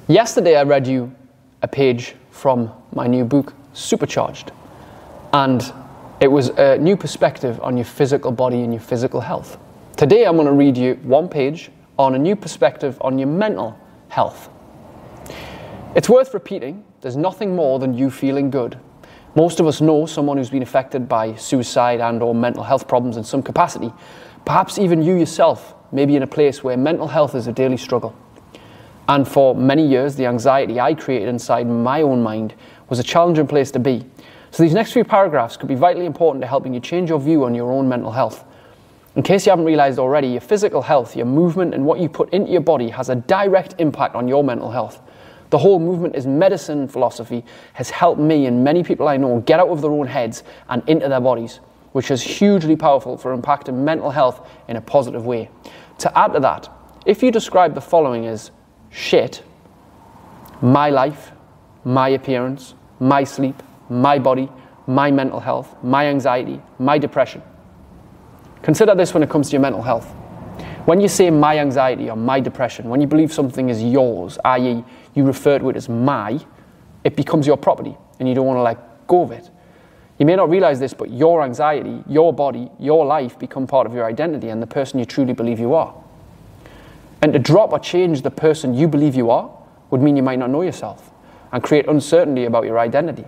Yesterday I read you a page from my new book, Supercharged, and it was a new perspective on your physical body and your physical health. Today I'm going to read you one page on a new perspective on your mental health. It's worth repeating, there's nothing more than you feeling good. Most of us know someone who's been affected by suicide and or mental health problems in some capacity. Perhaps even you yourself may be in a place where mental health is a daily struggle. And for many years, the anxiety I created inside my own mind was a challenging place to be. So these next few paragraphs could be vitally important to helping you change your view on your own mental health. In case you haven't realized already, your physical health, your movement and what you put into your body has a direct impact on your mental health. The whole movement is medicine philosophy has helped me and many people I know get out of their own heads and into their bodies, which is hugely powerful for impacting mental health in a positive way. To add to that, if you describe the following as shit, my life, my appearance, my sleep, my body, my mental health, my anxiety, my depression. Consider this when it comes to your mental health. When you say my anxiety or my depression, when you believe something is yours, i.e. you refer to it as my, it becomes your property and you don't want to let go of it. You may not realize this, but your anxiety, your body, your life become part of your identity and the person you truly believe you are. And to drop or change the person you believe you are would mean you might not know yourself and create uncertainty about your identity.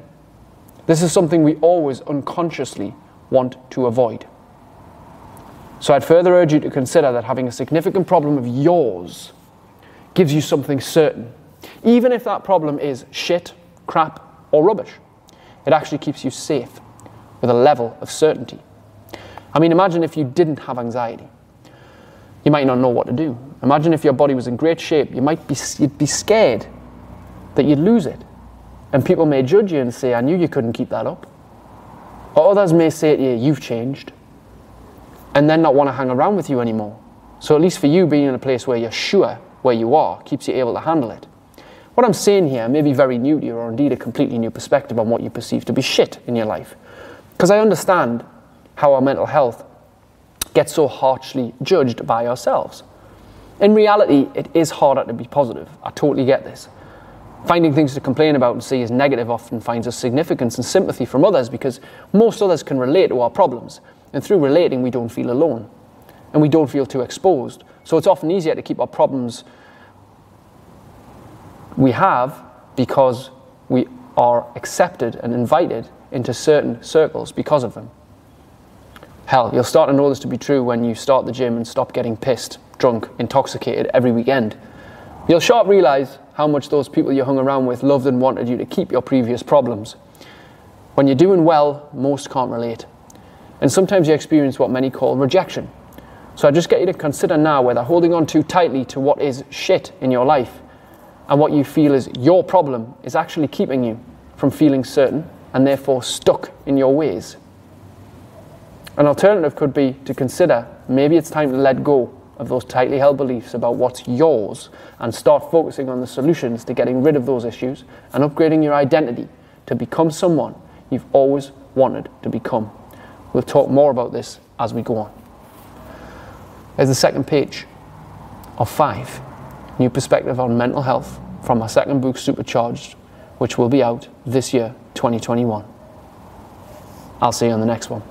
This is something we always unconsciously want to avoid. So I'd further urge you to consider that having a significant problem of yours gives you something certain. Even if that problem is shit, crap, or rubbish, it actually keeps you safe with a level of certainty. I mean, imagine if you didn't have anxiety. You might not know what to do. Imagine if your body was in great shape, you'd be scared that you'd lose it. And people may judge you and say, I knew you couldn't keep that up. Or others may say to you, you've changed. And then not want to hang around with you anymore. So at least for you, being in a place where you're sure where you are keeps you able to handle it. What I'm saying here may be very new to you, or indeed a completely new perspective on what you perceive to be shit in your life. Because I understand how our mental health gets so harshly judged by ourselves. In reality, it is harder to be positive. I totally get this. Finding things to complain about and see as negative often finds us significance and sympathy from others because most others can relate to our problems. And through relating, we don't feel alone. And we don't feel too exposed. So it's often easier to keep our problems we have because we are accepted and invited into certain circles because of them. Hell, you'll start to know this to be true when you start the gym and stop getting pissed, drunk, intoxicated every weekend. You'll sharp realize how much those people you hung around with loved and wanted you to keep your previous problems. When you're doing well, most can't relate. And sometimes you experience what many call rejection. So I just get you to consider now whether holding on too tightly to what is shit in your life and what you feel is your problem is actually keeping you from feeling certain and therefore stuck in your ways. An alternative could be to consider maybe it's time to let go of those tightly held beliefs about what's yours and start focusing on the solutions to getting rid of those issues and upgrading your identity to become someone you've always wanted to become. We'll talk more about this as we go on. There's the second page of 5. New perspective on mental health from our second book, Supercharged, which will be out this year, 2021. I'll see you on the next one.